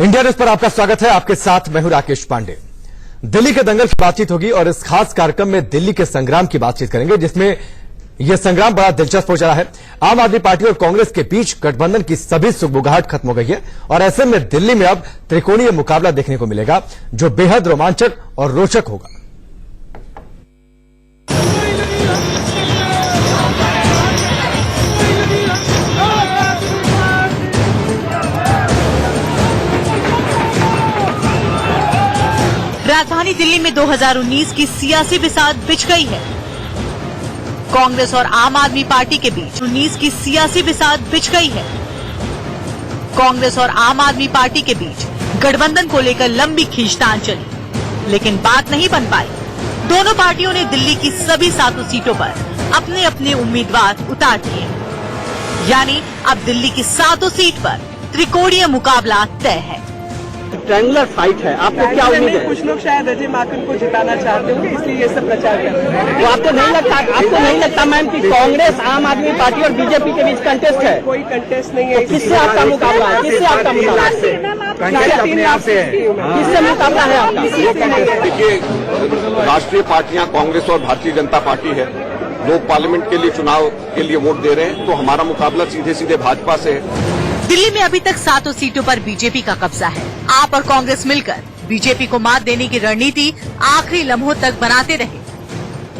India news पर आपका स्वागत है। आपके साथ मैं हूं राकेश पांडे। दिल्ली के दंगल की बातचीत होगी और इस खास कार्यक्रम में दिल्ली के संग्राम की बातचीत करेंगे, जिसमें यह संग्राम बड़ा दिलचस्प हो चला है। आम आदमी पार्टी और कांग्रेस के बीच गठबंधन की सभी सुगबुगाहट खत्म हो गई है और ऐसे में दिल्ली में अब त्रिकोणीय मुकाबला देखने को मिलेगा, जो बेहद रोमांचक और रोचक होगा। राजधानी दिल्ली में 2019 की सियासी बिसात बिछ गई है। कांग्रेस और आम आदमी पार्टी के बीच 19 की सियासी बिसात बिछ गई है। कांग्रेस और आम आदमी पार्टी के बीच गठबंधन को लेकर लंबी खींचतान चली, लेकिन बात नहीं बन पाई। दोनों पार्टियों ने दिल्ली की सभी 7 सीटों पर अपने अपने उम्मीदवार उतार दिए, यानी अब दिल्ली की 7 सीट पर त्रिकोणीय मुकाबला तय है। ट्रायंगुलर फाइट है, आपको क्या उम्मीद है? कुछ लोग शायद अजय माकन को जिताना चाहते होंगे, इसलिए ये सब प्रचार कर रहे हैं। तो आपको नहीं लगता मैम कि कांग्रेस, आम आदमी पार्टी और बीजेपी के बीच कंटेस्ट है? कोई कंटेस्ट नहीं है। तो किससे आपका मुकाबला है? किससे आपका मुकाबला है? किससे मुकाबला है आपका? देखिए, राष्ट्रीय पार्टियां कांग्रेस और भारतीय जनता पार्टी है। लोग पार्लियामेंट के लिए चुनाव के लिए वोट दे रहे हैं, तो हमारा मुकाबला सीधे सीधे भाजपा से है। दिल्ली में अभी तक 7 सीटों पर बीजेपी का कब्जा है। आप और कांग्रेस मिलकर बीजेपी को मात देने की रणनीति आखिरी लम्हों तक बनाते रहे,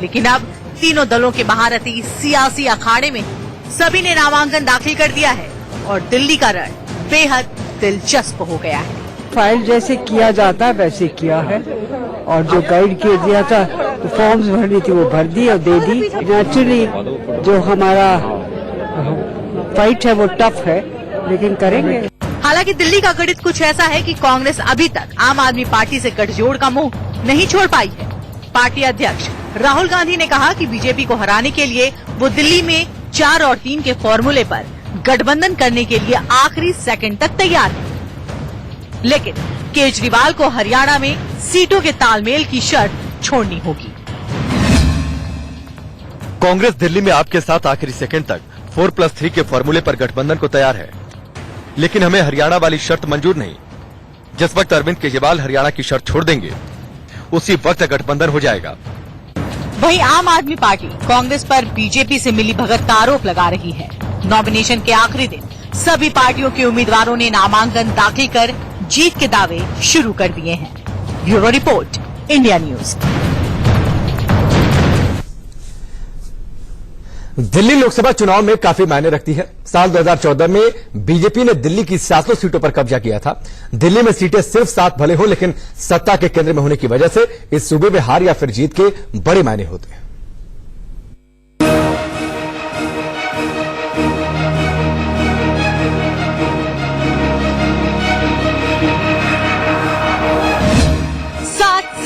लेकिन अब तीनों दलों के महारथी सियासी अखाड़े में सभी ने नामांकन दाखिल कर दिया है और दिल्ली का रण बेहद दिलचस्प हो गया है। फाइल जैसे किया जाता है वैसे किया है, और जो गाइड किया दिया था, तो फॉर्म्स भरनी थी वो भर दी और दे दी। नेचुरली जो हमारा फाइट है वो टफ है, लेकिन करेंगे। हालांकि दिल्ली का गणित कुछ ऐसा है कि कांग्रेस अभी तक आम आदमी पार्टी से गठजोड़ का मुंह नहीं छोड़ पाई है। पार्टी अध्यक्ष राहुल गांधी ने कहा कि बीजेपी को हराने के लिए वो दिल्ली में 4 और 3 के फॉर्मूले पर गठबंधन करने के लिए आखिरी सेकंड तक तैयार है, लेकिन केजरीवाल को हरियाणा में सीटों के तालमेल की शर्त छोड़नी होगी। कांग्रेस दिल्ली में आपके साथ आखिरी सेकंड तक 4+3 के फॉर्मूले पर गठबंधन को तैयार है, लेकिन हमें हरियाणा वाली शर्त मंजूर नहीं। जिस वक्त अरविंद केजरीवाल हरियाणा की शर्त छोड़ देंगे, उसी वक्त गठबंधन हो जाएगा। वहीं आम आदमी पार्टी कांग्रेस पर बीजेपी से मिली भगत का आरोप लगा रही है। नॉमिनेशन के आखिरी दिन सभी पार्टियों के उम्मीदवारों ने नामांकन दाखिल कर जीत के दावे शुरू कर दिए हैं। Bureau report, India news. Delhi Lok Sabha चुनाव में काफी मायने रखती है। साल 2014 में बीजेपी ने दिल्ली की 7 सीटों पर कब्जा किया था। दिल्ली में सीटें सिर्फ 7 भले हो, लेकिन सत्ता के केंद्र में होने की वजह से इस सूबे में हार या फिर जीत के बड़े मायने होते हैं।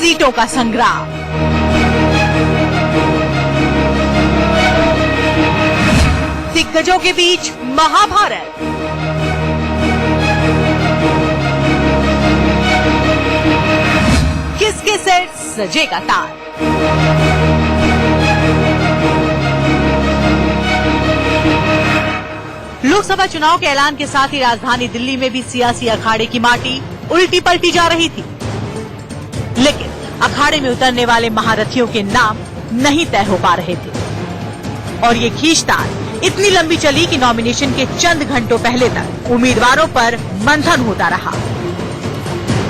सीटों का संग्राम, दिग्गजों के बीच महाभारत, किसके सिर सजेगा ताज? लोकसभा चुनाव के ऐलान के साथ ही राजधानी दिल्ली में भी सियासी अखाड़े की माटी उल्टी पलटी जा रही थी, लेकिन अखाड़े में उतरने वाले महारथियों के नाम नहीं तय हो पा रहे थे और ये खींचतान इतनी लंबी चली कि नॉमिनेशन के चंद घंटों पहले तक उम्मीदवारों पर मंथन होता रहा।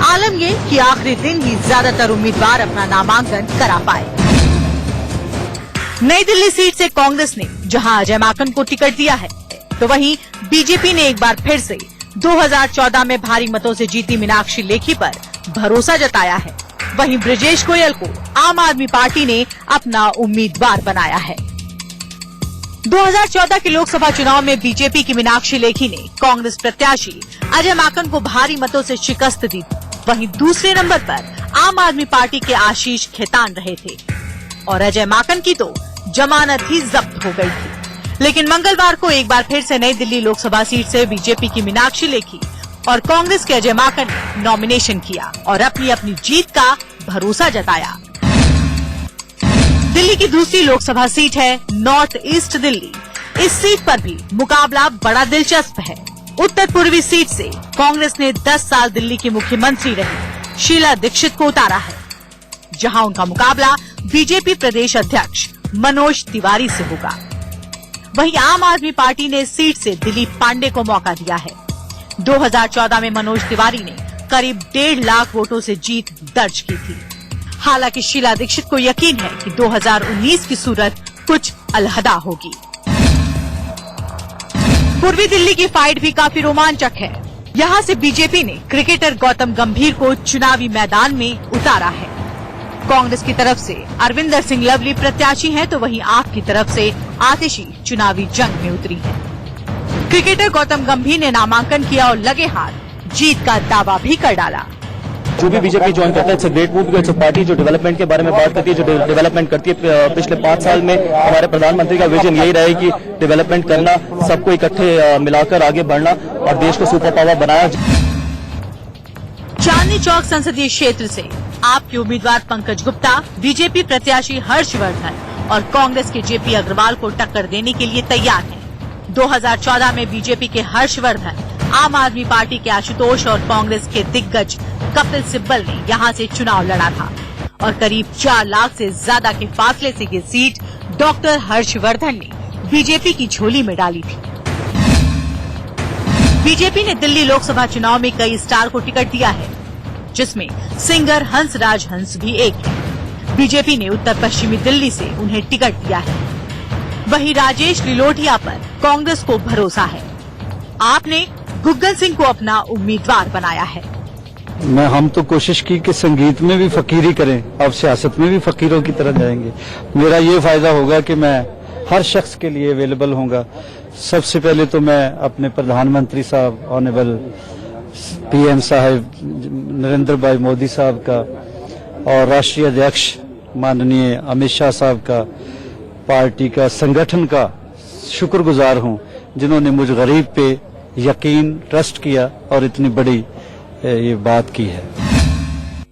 आलम ये कि आखिरी दिन ही ज्यादातर उम्मीदवार अपना नामांकन करा पाए। नई दिल्ली सीट से कांग्रेस ने जहां अजय माकन को टिकट दिया है, तो वहीं बीजेपी ने एक बार फिर से 2014 में भारी मतों से जीती मीनाक्षी लेखी पर भरोसा जताया है। वहीं ब्रजेश गोयल को आम आदमी पार्टी ने अपना उम्मीदवार बनाया है। 2014 के लोकसभा चुनाव में बीजेपी की मीनाक्षी लेखी ने कांग्रेस प्रत्याशी अजय माकन को भारी मतों से शिकस्त दी। वहीं दूसरे नंबर पर आम आदमी पार्टी के आशीष खेतान रहे थे और अजय माकन की तो जमानत ही जब्त हो गई थी। लेकिन मंगलवार को एक बार फिर से नई दिल्ली लोकसभा सीट से बीजेपी की मीनाक्षी लेखी और कांग्रेस के अजय माकन ने नॉमिनेशन किया और अपनी अपनी जीत का भरोसा जताया। दिल्ली की दूसरी लोकसभा सीट है नॉर्थ ईस्ट दिल्ली। इस सीट पर भी मुकाबला बड़ा दिलचस्प है। उत्तर पूर्वी सीट से कांग्रेस ने 10 साल दिल्ली की मुख्यमंत्री रही शीला दीक्षित को उतारा है, जहां उनका मुकाबला बीजेपी प्रदेश अध्यक्ष मनोज तिवारी से होगा। वहीं आम आदमी पार्टी ने इस सीट से दिलीप पांडे को मौका दिया है। 2014 में मनोज तिवारी ने करीब 1.5 लाख वोटों से जीत दर्ज की थी। हालांकि शीला दीक्षित को यकीन है कि 2019 की सूरत कुछ अलहदा होगी। पूर्वी दिल्ली की फाइट भी काफी रोमांचक है। यहां से बीजेपी ने क्रिकेटर गौतम गंभीर को चुनावी मैदान में उतारा है। कांग्रेस की तरफ से अरविंदर सिंह लवली प्रत्याशी हैं, तो वहीं आप की तरफ से आतिशी चुनावी जंग में उतरी है। क्रिकेटर गौतम गंभीर ने नामांकन किया और लगे हाथ जीत का दावा भी कर डाला। जो भी बीजेपी ज्वाइन करता है it's a great move, because party जो डेवलपमेंट के बारे में बात करती है, जो डेवलपमेंट करती है, पिछले 5 साल में हमारे प्रधानमंत्री का विजन यही रहा है कि डेवलपमेंट करना, सबको इकट्ठे मिलाकर आगे बढ़ना और देश को सुपर पावर बनाया। चांदनी चौक संसदीय क्षेत्र से आपके उम्मीदवार पंकज गुप्ता बीजेपी प्रत्याशी हर्षवर्धन और कांग्रेस के जेपी अग्रवाल को टक्कर देने के लिए तैयार हैं। 2014 में बीजेपी के हर्षवर्धन, आम आदमी पार्टी के आशुतोष और कांग्रेस के दिग्गज कपिल सिब्बल ने यहां से चुनाव लड़ा था और करीब 4 लाख से ज्यादा के फासले से ये सीट डॉक्टर हर्षवर्धन ने बीजेपी की झोली में डाली थी। बीजेपी ने दिल्ली लोकसभा चुनाव में कई स्टार को टिकट दिया है, जिसमें सिंगर हंसराज हंस भी एक है। बीजेपी ने उत्तर पश्चिमी दिल्ली से उन्हें टिकट दिया है। वहीं राजेश लिलोटिया पर कांग्रेस को भरोसा है। आपने गुग्गल सिंह को अपना उम्मीदवार बनाया है। हम तो कोशिश की कि संगीत में भी फकीरी करें, अब सियासत में भी फकीरों की तरह जाएंगे। मेरा ये फायदा होगा कि मैं हर शख्स के लिए अवेलेबल होऊंगा। सबसे पहले तो मैं अपने प्रधानमंत्री साहब, ऑनरेबल पीएम साहब नरेंद्र भाई मोदी साहब का और राष्ट्रीय अध्यक्ष माननीय अमित शाह साहब का, पार्टी का, संगठन का शुक्रगुजार हूं, जिन्होंने मुझ गरीब पे यकीन, ट्रस्ट किया और इतनी बड़ी ये बात की है।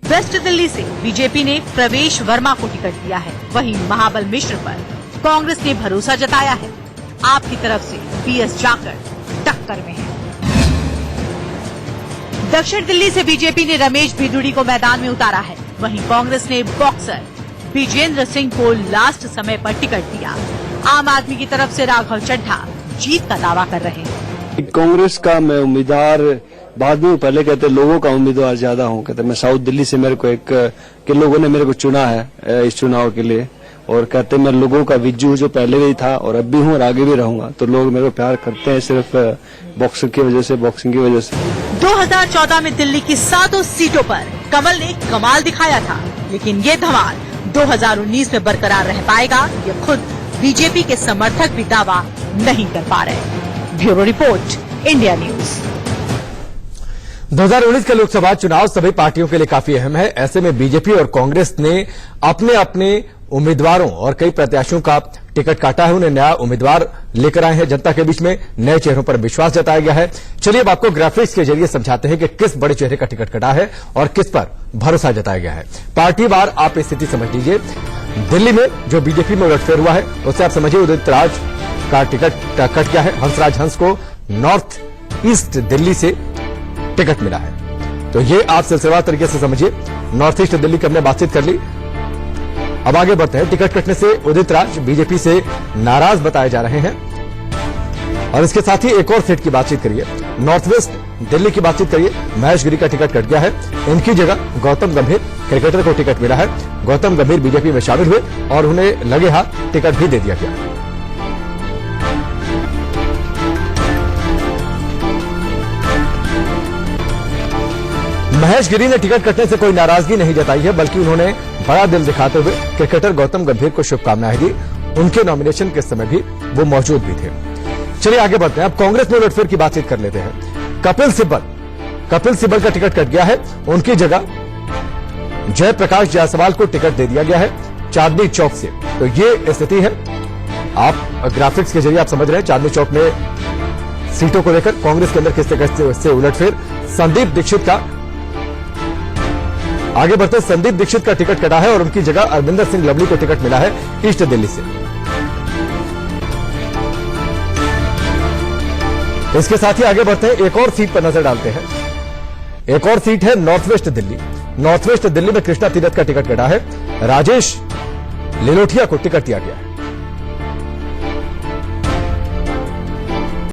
वेस्ट दिल्ली से बीजेपी ने प्रवेश वर्मा को टिकट दिया है। वहीं महाबल मिश्र पर कांग्रेस ने भरोसा जताया है। आपकी तरफ से पीएस जाकर टक्कर में है। दक्षिण दिल्ली से बीजेपी ने रमेश बिदुड़ी को मैदान में उतारा है। वहीं कांग्रेस ने बॉक्सर विजेंद्र सिंह को लास्ट समय पर टिकट दिया। आम आदमी की तरफ से राघव चड्ढा जीत का दावा कर रहे हैं। कांग्रेस का मैं उम्मीदवार बाद में, पहले कहते लोगों का उम्मीदवार ज्यादा हूं। कहते मैं साउथ दिल्ली से, मेरे को के लोगों ने मेरे को चुना है इस चुनाव के लिए, और कहते मैं लोगों का विज्जू जो पहले भी था और अब भी हूं और आगे भी रहूंगा। तो लोग मेरे को प्यार करते हैं सिर्फ बॉक्सिंग की वजह से। 2014 में दिल्ली की 7 सीटों पर कमल ने कमाल दिखाया था, लेकिन ये धमाल 2019 में बरकरार रह पाएगा, ये खुद बीजेपी के समर्थक भी दावा नहीं कर पा रहे। Bureau report, India news. 2019 का लोकसभा चुनाव सभी पार्टियों के लिए काफी अहम है। ऐसे में बीजेपी और कांग्रेस ने अपने अपने उम्मीदवारों और कई प्रत्याशियों का टिकट काटा है। उन्हें नया उम्मीदवार लेकर आए हैं। जनता के बीच में नए चेहरों पर विश्वास जताया गया है। चलिए अब आपको ग्राफिक्स के जरिए समझाते हैं कि किस बड़े चेहरे का टिकट कटा है और किस पर भरोसा जताया गया है। पार्टी वार आप स्थिति समझ लीजिए। दिल्ली में जो बीजेपी में उलटफेर हुआ है उससे आप समझिए उदित राज का टिकट कट गया है। हंसराज हंस को नॉर्थ ईस्ट दिल्ली से टिकट मिला है। तो ये आप सिलसिलेवार तरीके से समझिए। नॉर्थ ईस्ट दिल्ली की हमने बातचीत कर ली। अब आगे बढ़ते हैं। टिकट कटने से उदित राज बीजेपी से नाराज बताए जा रहे हैं और इसके साथ ही एक और सीट की बातचीत करिए। नॉर्थ वेस्ट दिल्ली की बातचीत करिए। महेश गिरी का टिकट कट गया है। इनकी जगह गौतम गंभीर क्रिकेटर को टिकट मिला है। गौतम गंभीर बीजेपी में शामिल हुए और उन्हें लगे हाथ टिकट भी दे दिया गया। महेश गिरी ने टिकट कटने से कोई नाराजगी नहीं जताई है, बल्कि उन्होंने बड़ा दिल दिखाते हुए क्रिकेटर गौतम गंभीर को शुभकामनाएं दी। उनके नॉमिनेशन के समय भी वो मौजूद भी थे। चलिए आगे बढ़ते हैं। अब कांग्रेस में उलटफेर की बातचीत कर लेते हैं। कपिल सिब्बल का टिकट कट गया है। उनकी जगह जयप्रकाश जायसवाल को टिकट दे दिया गया है चांदनी चौक से। तो ये स्थिति है। आप ग्राफिक्स के जरिए आप समझ रहे हैं चांदनी चौक में सीटों को लेकर कांग्रेस के अंदर किस तरह से उलटफेर। संदीप दीक्षित का आगे बढ़ते संदीप दीक्षित का टिकट कटा है और उनकी जगह अरविंदर सिंह लवली को टिकट मिला है ईस्ट दिल्ली से। इसके साथ ही आगे बढ़ते हैं, एक और सीट पर नजर डालते हैं। एक और सीट है north west Delhi. North west Delhi में कृष्णा तीरथ का टिकट कटा है, राजेश लिलोठिया को टिकट दिया गया है।